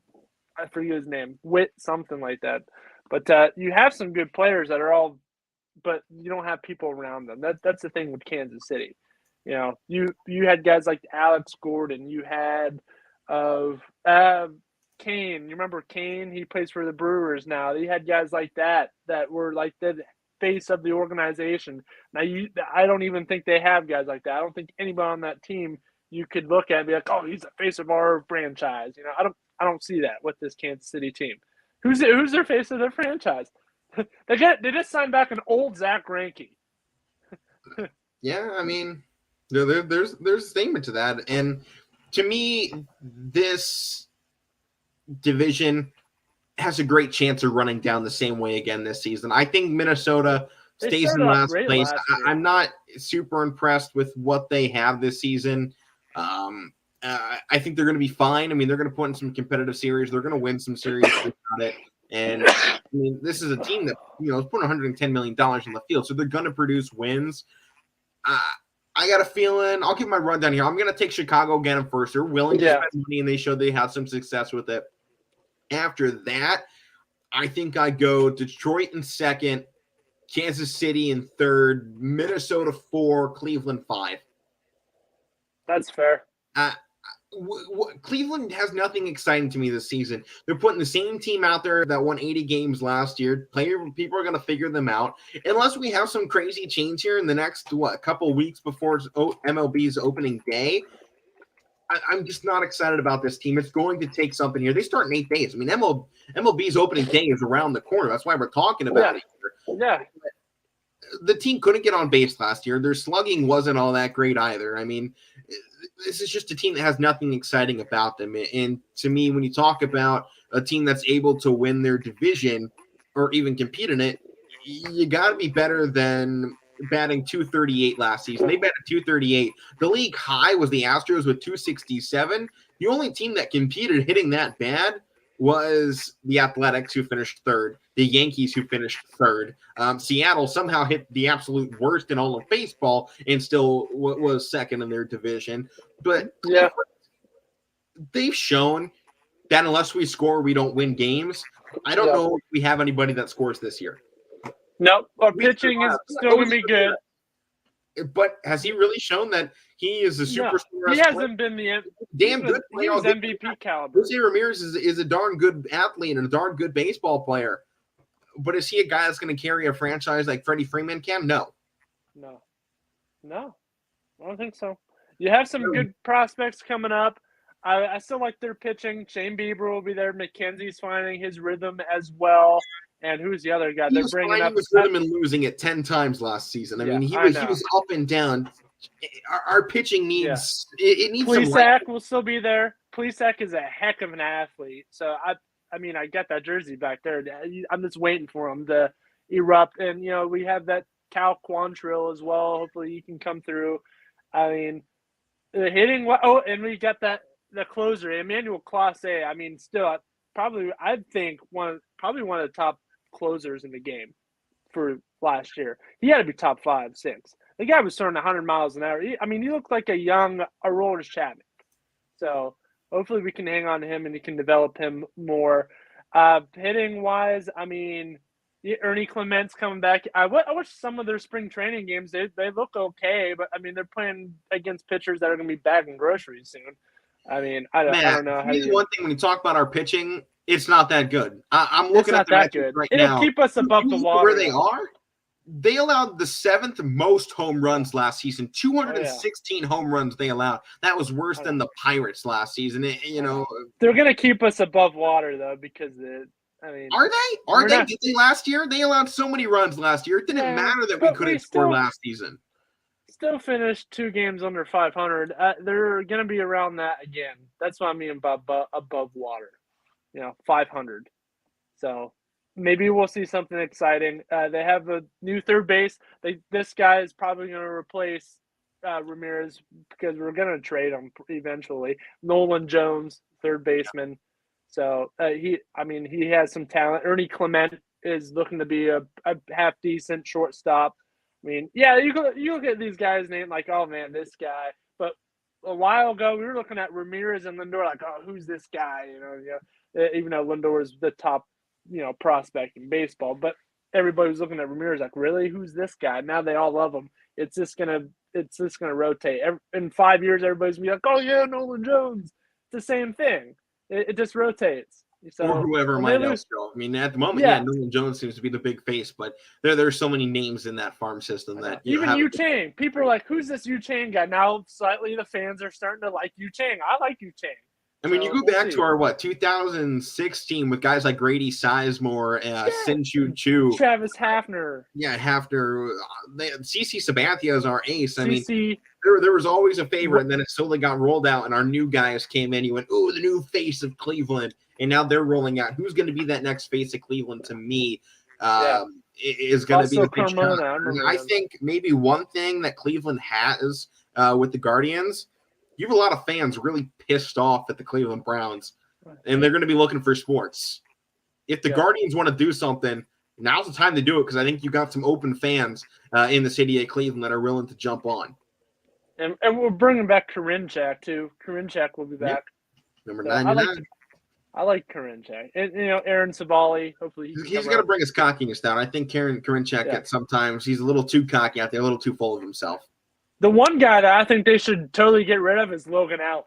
I forget his name. Witt, something like that. But you have some good players that are all, but you don't have people around them. That's the thing with Kansas City. You had guys like Alex Gordon. You had Kane. You remember Kane? He plays for the Brewers now. You had guys like that were like the face of the organization. Now I don't even think they have guys like that. I don't think anybody on that team you could look at and be like, oh, he's the face of our franchise. I don't see that with this Kansas City team. Who's their face of their franchise? They just signed back an old Zach Greinke. Yeah, I mean, there's a statement to that, and to me, this division has a great chance of running down the same way again this season. I think Minnesota stays in last place. I'm not super impressed with what they have this season. I think they're going to be fine. I mean, they're going to put in some competitive series. They're going to win some series about it. And I mean, this is a team that is putting $110 million on the field, so they're going to produce wins. I got a feeling. I'll give my rundown here. I'm going to take Chicago again first. They're willing to spend money, and they showed they had some success with it. After that, I think I go Detroit in second, Kansas City in third, Minnesota 4, Cleveland 5. That's fair. Cleveland has nothing exciting to me this season. They're putting the same team out there that won 80 games last year. People are going to figure them out. Unless we have some crazy change here in the next, couple of weeks before MLB's opening day, I'm just not excited about this team. It's going to take something here. They start in 8 days. I mean, MLB's opening day is around the corner. That's why we're talking about it here. Yeah. The team couldn't get on base last year. Their slugging wasn't all that great either. I mean, this is just a team that has nothing exciting about them. And to me, when you talk about a team that's able to win their division or even compete in it, you got to be better than batting 238 last season. They batted 238. The league high was the Astros with 267. The only team that competed hitting that bad was the Athletics, who finished third, the Yankees, who finished third. Seattle somehow hit the absolute worst in all of baseball and still was second in their division. But they've shown that unless we score, we don't win games. I don't know if we have anybody that scores this year. Nope. Our pitching is still going to be good. But has he really shown that he is a superstar? No, he hasn't been the damn good. He was MVP caliber. Jose Ramirez is a darn good athlete and a darn good baseball player. But is he a guy that's going to carry a franchise like Freddie Freeman can? No. I don't think so. You have some good prospects coming up. I still like their pitching. Shane Bieber will be there. McKenzie's finding his rhythm as well. And who's the other guy? They're bringing up his rhythm and losing it 10 times last season. I mean, he was up and down. Our pitching needs it needs. Plesac will still be there. Plesac is a heck of an athlete. So I mean, I got that jersey back there. I'm just waiting for him to erupt. And we have that Cal Quantrill as well. Hopefully, he can come through. I mean, hitting. Oh, and we got the closer, Emmanuel Clase. I mean, still probably I think one of the top closers in the game for last year. He had to be top 5, 6. The guy was throwing 100 miles an hour. He looked like a young Aroldis Chapman. So hopefully we can hang on to him and he can develop him more. Hitting wise, I mean, Ernie Clement's coming back. I watch some of their spring training games. They look okay, but I mean they're playing against pitchers that are going to be bagging groceries soon. I mean, I don't know how one thing when you talk about our pitching, it's not that good. I'm looking at the metrics right now. It'll keep us above the water. Where they are, they allowed the 7th most home runs last season. 216 home runs they allowed. That was worse than the Pirates last season. They're going to keep us above water though because I mean, are they? Did they last year? They allowed so many runs last year. It didn't matter that we couldn't score last season. Still finished 2 games under 500. They're going to be around that again. That's what I mean above water. 500. So maybe we'll see something exciting. They have a new third base. This guy is probably going to replace Ramirez because we're going to trade him eventually. Nolan Jones, third baseman. So he has some talent. Ernie Clement is looking to be a half decent shortstop. I mean, yeah, you look at these guys' name like, oh man, this guy. But a while ago, we were looking at Ramirez and Lindor like, oh, who's this guy? Even though Lindor is the top, prospect in baseball, but everybody was looking at Ramirez like, really, who's this guy? Now they all love him. It's just gonna rotate. In 5 years, everybody's gonna be like, oh yeah, Nolan Jones. It's the same thing. It just rotates. So, or whoever might else go. I mean, at the moment, Nolan Jones seems to be the big face, but there's so many names in that farm system that even Yu Chang. People are like, "Who's this Yu Chang guy?" Now, slightly, the fans are starting to like Yu Chang. I like Yu Chang. I mean, you go back to our 2016 with guys like Grady Sizemore, Sin-Chu Chu, Travis Hafner. Yeah, Hafner. CC Sabathia is our ace. I mean, there was always a favorite, and then it slowly got rolled out, and our new guys came in. You went, "Ooh, the new face of Cleveland." And now they're rolling out. Who's going to be that next face of Cleveland to me is going to be the big shot. I think maybe one thing that Cleveland has with the Guardians, you have a lot of fans really pissed off at the Cleveland Browns, and they're going to be looking for sports. If the Guardians want to do something, now's the time to do it because I think you got some open fans in the city of Cleveland that are willing to jump on. And we're bringing back Karinchak, too. Karinchak will be back. Number 99. I like Karinchak. And, Aaron Savali, hopefully he's going to bring his cockiness down. I think Karinchak at sometimes he's a little too cocky out there, a little too full of himself. The one guy that I think they should totally get rid of is Logan Allen.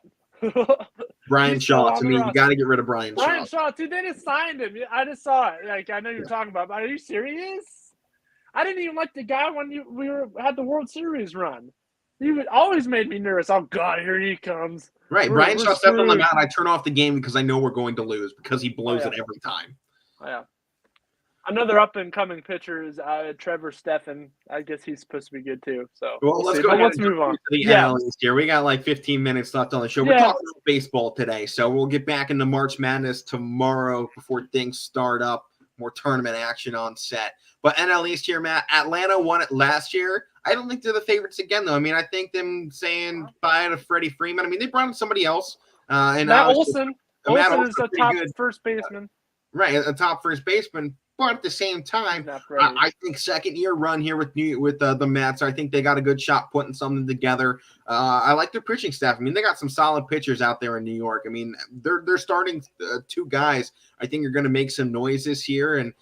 Brian Shaw, to me, you got to get rid of Brian Shaw. Brian Shaw, dude, they just signed him. I just saw it. Like, I know you're talking about, but are you serious? I didn't even like the guy when we had the World Series run. He always made me nervous. Oh, God, here he comes. Right. Brian Shaw stepped on the mound. I turn off the game because I know we're going to lose because he blows it every time. Oh, yeah. Another up-and-coming pitcher is Trevor Stephan. I guess he's supposed to be good, too. So let's move on. To the analyst here. We got like 15 minutes left on the show. We're talking about baseball today, so we'll get back into March Madness tomorrow before things start up. More tournament action on set. But NL East here, Matt. Atlanta won it last year. I don't think they're the favorites again, though. I mean, I think them saying bye to Freddie Freeman. I mean, they brought in somebody else. Matt Olson. Olson is the top first baseman. Right, a top first baseman. But at the same time, I think second-year run here with the Mets. I think they got a good shot putting something together. I like their pitching staff. I mean, they got some solid pitchers out there in New York. I mean, they're starting 2 guys. I think are going to make some noise this year, and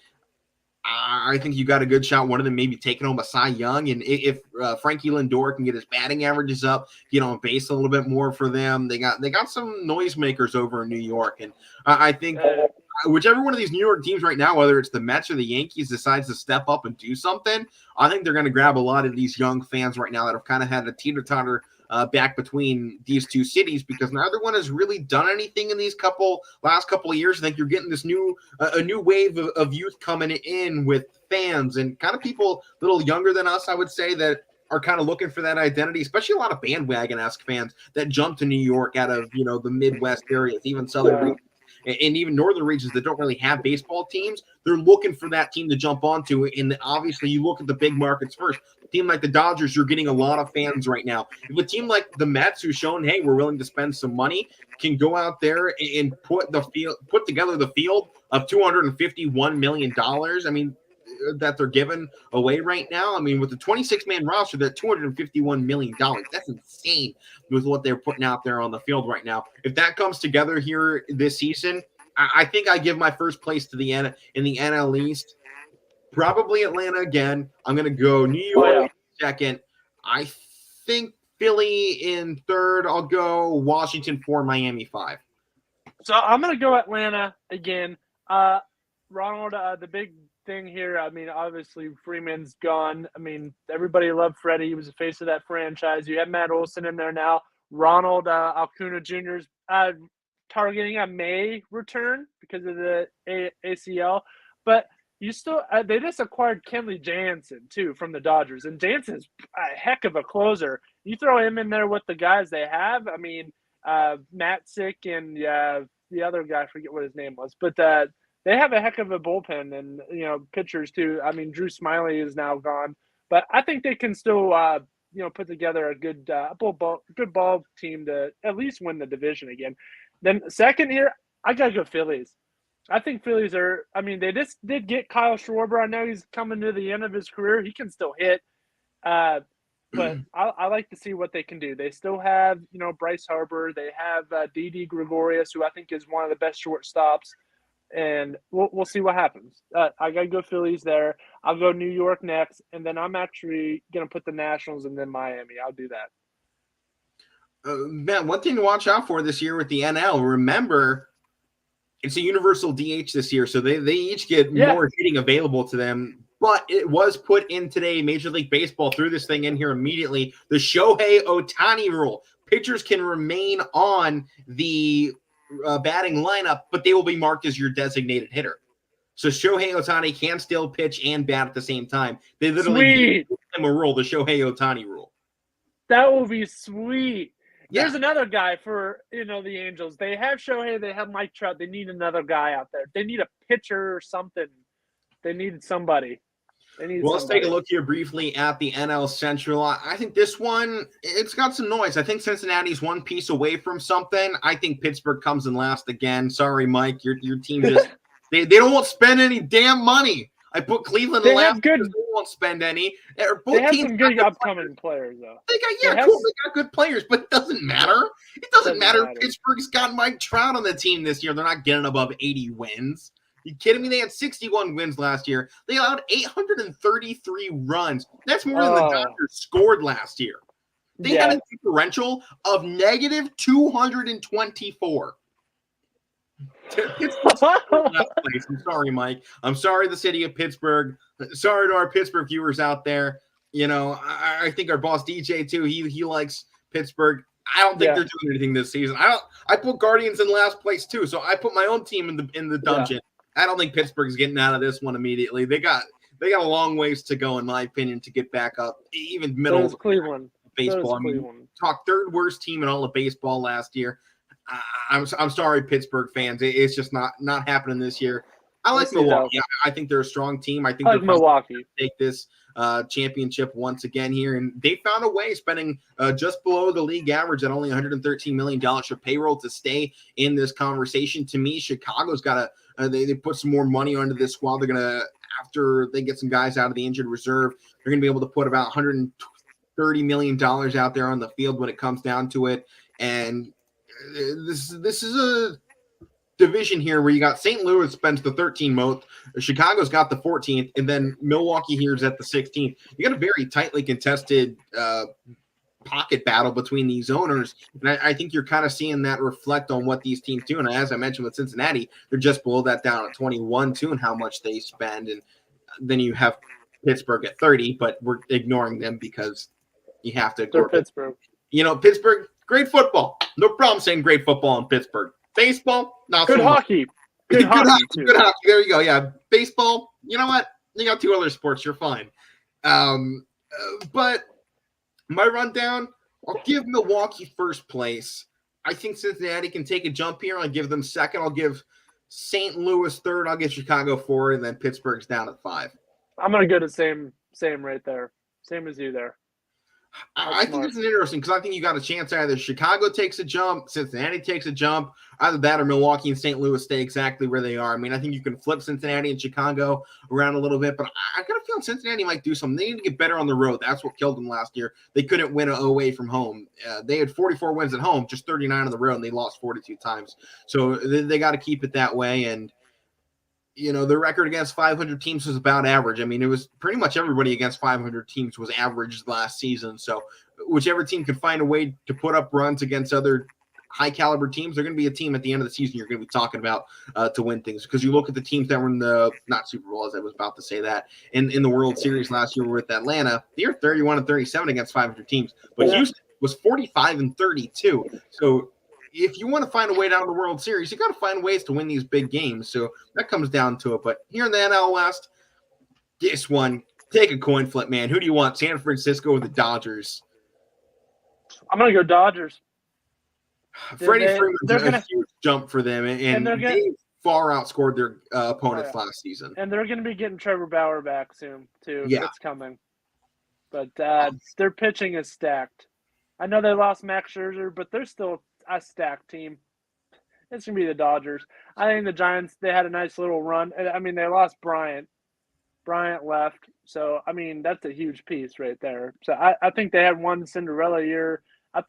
I think you got a good shot. One of them maybe taking home a Cy Young, and if Frankie Lindor can get his batting averages up, get on base a little bit more for them, they got some noisemakers over in New York, and I think. Whichever one of these New York teams right now, whether it's the Mets or the Yankees, decides to step up and do something, I think they're going to grab a lot of these young fans right now that have kind of had a teeter-totter back between these two cities because neither one has really done anything in these last couple of years. I think you're getting this a new wave of youth coming in with fans and kind of people a little younger than us, I would say, that are kind of looking for that identity, especially a lot of bandwagon-esque fans that jump to New York out of, the Midwest areas, even Southern regions. and even northern regions that don't really have baseball teams, they're looking for that team to jump onto. And obviously, you look at the big markets first. A team like the Dodgers, you're getting a lot of fans right now. If a team like the Mets, who's shown, hey, we're willing to spend some money, can go out there and put together the field of $251 million. I mean, that they're giving away right now. I mean, with the 26-man roster, they're $251 million. That's insane with what they're putting out there on the field right now. If that comes together here this season, I think I give my first place to in the NL East. Probably Atlanta again. I'm going to go New York second. I think Philly in third. I'll go Washington 4, Miami 5. So I'm going to go Atlanta again. Ronald, the big thing here, I mean, obviously Freeman's gone. I mean, everybody loved Freddie. He was the face of that franchise. You have Matt Olson in there now. Ronald Acuna Jr.'s targeting a May return because of the ACL. But you still they just acquired Kenley Jansen, too, from the Dodgers. And Jansen's a heck of a closer. You throw him in there with the guys they have. I mean, Matzik and the other guy, I forget what his name was. But they have a heck of a bullpen and, pitchers too. I mean, Drew Smiley is now gone, but I think they can still, put together a good ball team to at least win the division again. Then second here, I got to go Phillies. I think Phillies are, I mean, they just did get Kyle Schwarber. I know he's coming to the end of his career. He can still hit, but I like to see what they can do. They still have, Bryce Harper. They have Didi Gregorius, who I think is one of the best shortstops. And we'll see what happens. I got to go Phillies there. I'll go New York next, and then I'm actually going to put the Nationals and then Miami. I'll do that. Matt, one thing to watch out for this year with the NL, remember, it's a universal DH this year, so they each get more hitting available to them. But it was put in today, Major League Baseball threw this thing in here immediately, the Shohei Ohtani rule. Pitchers can remain on the batting lineup, but they will be marked as your designated hitter. So Shohei Ohtani can still pitch and bat at the same time. They literally gave him a rule, the Shohei Ohtani rule. That will be sweet. Yeah. There's another guy for, the Angels. They have Shohei, they have Mike Trout. They need another guy out there. They need a pitcher or something. They need somebody. Let's take a look here briefly at the NL Central. I think this one, it's got some noise. I think Cincinnati's one piece away from something. I think Pittsburgh comes in last again. Sorry, Mike. Your team just they don't spend any damn money. I put Cleveland in last because they won't spend any. They have some good upcoming players, though. They got good players, but it doesn't matter. It doesn't matter if Pittsburgh's got Mike Trout on the team this year. They're not getting above 80 wins. You kidding me? They had 61 wins last year. They allowed 833 runs. That's more than the Dodgers scored last year. They had a differential of negative 224. I'm sorry, Mike. I'm sorry, the city of Pittsburgh. Sorry to our Pittsburgh viewers out there. I think our boss DJ too. He likes Pittsburgh. I don't think they're doing anything this season. I put Guardians in last place too, so I put my own team in the dungeon. Yeah. I don't think Pittsburgh's getting out of this one immediately. They got a long ways to go, in my opinion, to get back up, even middle of Cleveland baseball. I mean, talk third worst team in all of baseball last year. I'm sorry, Pittsburgh fans. It's just not happening this year. I like Milwaukee. I think they're a strong team. I think they're Milwaukee take this championship once again here, and they found a way, spending just below the league average at only $113 million for payroll to stay in this conversation. To me, Chicago's got they put some more money onto this squad. They're gonna, after they get some guys out of the injured reserve, they're gonna be able to put about $130 million out there on the field when it comes down to it. And this is a division here where you got St. Louis spends the 13th most, Chicago's got the 14th, and then Milwaukee here is at the 16th. You got a very tightly contested pocket battle between these owners, and I think you're kind of seeing that reflect on what these teams do. And as I mentioned with Cincinnati, they're just below that down at 21 too, and how much they spend. And then you have Pittsburgh at 30, but we're ignoring them because you have to ignore Pittsburgh. Pittsburgh, great football. No problem saying great football in Pittsburgh. Baseball, not good so hockey. Good hockey. Good hockey. There you go. Yeah, baseball. You know what? You got two other sports. You're fine. But my rundown, I'll give Milwaukee first place. I think Cincinnati can take a jump here. I'll give them second. I'll give St. Louis third. I'll get Chicago 4, and then Pittsburgh's down at 5. I'm gonna go to same right there. Same as you there. I think this is interesting because I think you got a chance either Chicago takes a jump, Cincinnati takes a jump, either that or Milwaukee and St. Louis stay exactly where they are. I mean, I think you can flip Cincinnati and Chicago around a little bit, but I got a feeling Cincinnati might do something. They need to get better on the road. That's what killed them last year. They couldn't win away from home. They had 44 wins at home, just 39 on the road, and they lost 42 times. So they got to keep it that way. And their record against 500 teams was about average. I mean, it was pretty much everybody against 500 teams was average last season. So whichever team could find a way to put up runs against other high caliber teams, they're going to be a team at the end of the season you're going to be talking about to win things. Because you look at the teams that were in the, not Super Bowl, as I was about to say that, in the World Series last year with Atlanta, they were 31-37 against 500 teams. But Houston was 45-32. So if you want to find a way down the World Series, you got to find ways to win these big games. So that comes down to it. But here in the NL West, this one, take a coin flip, man. Who do you want, San Francisco or the Dodgers? I'm going to go Dodgers. Freddie Freeman's a huge jump for them, and they far outscored their opponents last season. And they're going to be getting Trevor Bauer back soon, too. Yeah. It's coming. But their pitching is stacked. I know they lost Max Scherzer, but they're still a stacked team. It's going to be the Dodgers. I think the Giants, they had a nice little run. I mean, they lost Bryant. Bryant left. So, I mean, that's a huge piece right there. So, I think they had one Cinderella year. I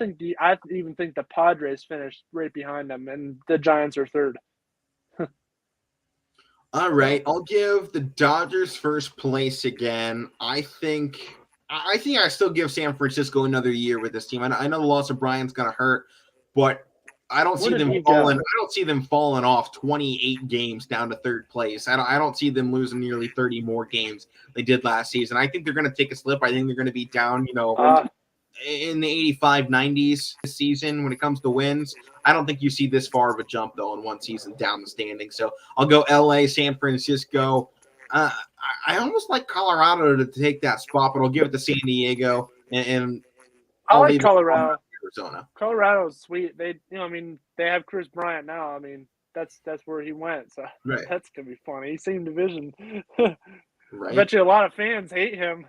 even think the Padres finished right behind them, and the Giants are third. All right. I'll give the Dodgers first place again. I think I still give San Francisco another year with this team. I know the loss of Bryant's going to hurt, but I don't see them falling. I don't see them falling off 28 games down to third place. I don't see them losing nearly 30 more games they did last season. I think they're going to take a slip. I think they're going to be down, in the 85-90s this season when it comes to wins. I don't think you see this far of a jump though in one season down the standing. So I'll go LA, San Francisco. I almost like Colorado to take that spot, but I'll give it to San Diego and I like Colorado. Arizona. Colorado's sweet. They have Chris Bryant now. I mean, that's where he went. So That's gonna be funny. Same division. Right. I bet you a lot of fans hate him.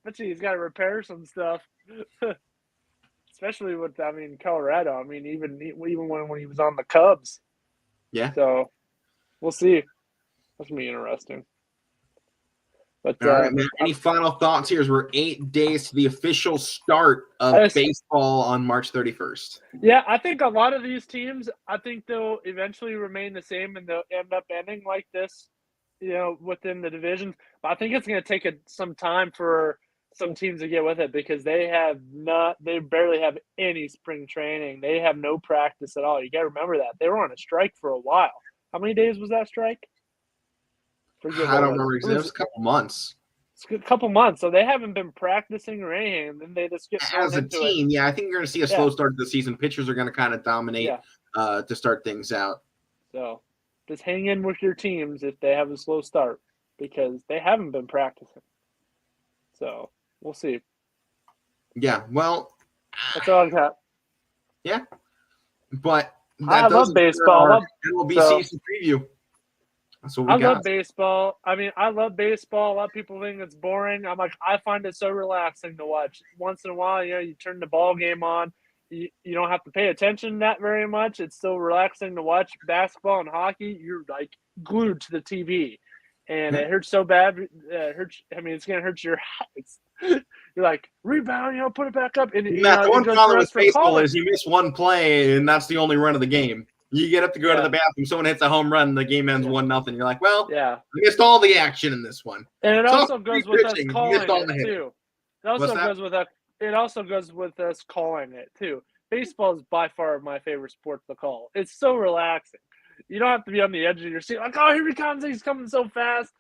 Bet you he's got to repair some stuff. Especially with Colorado. I mean, even when he was on the Cubs. Yeah. So we'll see. That's gonna be interesting. But all right, man. Any final thoughts here as we're 8 days to the official start of baseball on March 31st? Yeah, I think a lot of these teams, I think they'll eventually remain the same and they'll end up ending like this, within the divisions. But I think it's going to take some time for some teams to get with it because they barely have any spring training. They have no practice at all. You got to remember that. They were on a strike for a while. How many days was that strike? I don't remember exactly. It was a couple months. It's a couple months, so they haven't been practicing or anything, and then they just get as a team. Yeah, I think you're going to see a slow start to the season. Pitchers are going to kind of dominate to start things out. So just hang in with your teams if they have a slow start because they haven't been practicing. So we'll see. Yeah, well, that's all I got. Yeah, but I love baseball. MLB season preview. I love baseball. I mean, I love baseball. A lot of people think it's boring. I find it so relaxing to watch. Once in a while, you turn the ball game on. You don't have to pay attention that very much. It's still relaxing to watch basketball and hockey. You're like glued to the TV, and it hurts so bad. It hurts. I mean, it's gonna hurt your eyes. You're like rebound, put it back up. And the one problem with baseball is you miss one play, and that's the only run of the game. You get up to go to the bathroom, someone hits a home run, and the game ends 1-0. You're like, well, I missed all the action in this one. And it also goes with us calling it too. It also goes with us calling it too. Baseball is by far my favorite sport to call. It's so relaxing. You don't have to be on the edge of your seat. Like, oh, here he comes! He's coming so fast.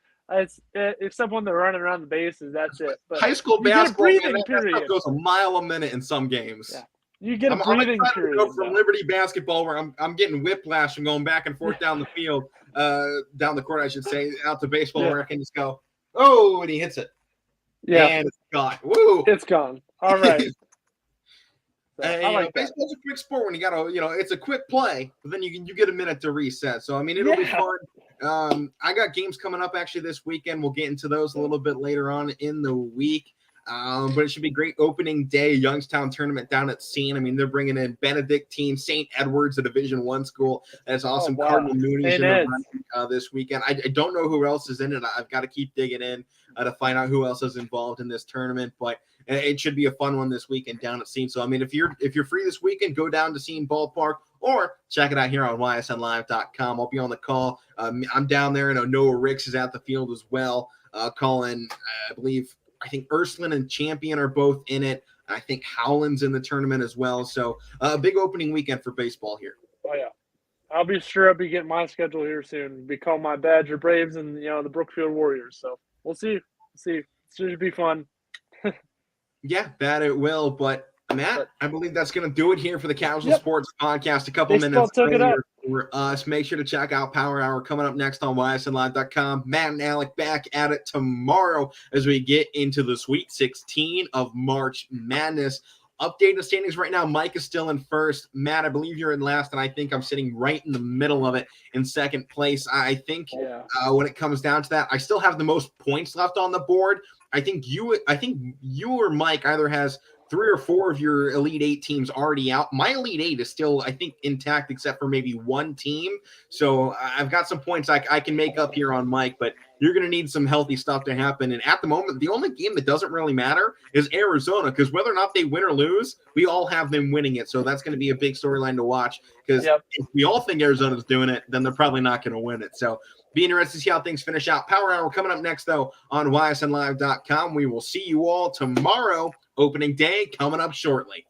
Except when they're running around the bases, that's it. But high school basketball, that stuff goes a mile a minute in some games. Yeah. You get a breathing period. Go from Liberty basketball where I'm getting whiplash and going back and forth down the field, down the court, I should say, out to baseball where I can just go, oh, and he hits it. Yeah. And it's gone. Woo! It's gone. All right. So I like that. Baseball's a quick sport when you got to, it's a quick play, but then you get a minute to reset. So, I mean, it'll be fun. I got games coming up actually this weekend. We'll get into those a little bit later on in the week. But it should be great opening day, Youngstown tournament down at Scene. I mean, they're bringing in Benedictine, St. Edward's, a Division I school. That's awesome. Wow. Cardinal Mooney's in the run this weekend. I don't know who else is in it. I've got to keep digging in to find out who else is involved in this tournament. But it should be a fun one this weekend down at Scene. So, I mean, if you're free this weekend, go down to Scene Ballpark or check it out here on ysnlive.com. I'll be on the call. I'm down there. I know Noah Ricks is at the field as well, calling, I think Ursuline and Champion are both in it. I think Howland's in the tournament as well. So a big opening weekend for baseball here. Oh, yeah. I'll be getting my schedule here soon. Be calling my Badger Braves and, the Brookfield Warriors. So we'll see. It should be fun. Yeah, that it will. But Matt, I believe that's going to do it here for the Casual Sports Podcast. A couple minutes earlier for us. Make sure to check out Power Hour coming up next on YSNlive.com. Matt and Alek back at it tomorrow as we get into the Sweet 16 of March Madness. Updated standings right now. Mike is still in first. Matt, I believe you're in last, and I think I'm sitting right in the middle of it in second place. I think when it comes down to that, I still have the most points left on the board. I think you or Mike either has 3 or 4 of your Elite 8 teams already out. My Elite 8 is still, I think, intact except for maybe one team. So I've got some points I can make up here on Mike, but you're going to need some healthy stuff to happen. And at the moment, the only game that doesn't really matter is Arizona, because whether or not they win or lose, we all have them winning it. So that's going to be a big storyline to watch, because if we all think Arizona's doing it, then they're probably not going to win it. So be interested to see how things finish out. Power Hour coming up next, though, on YSNlive.com. We will see you all tomorrow. Opening day coming up shortly.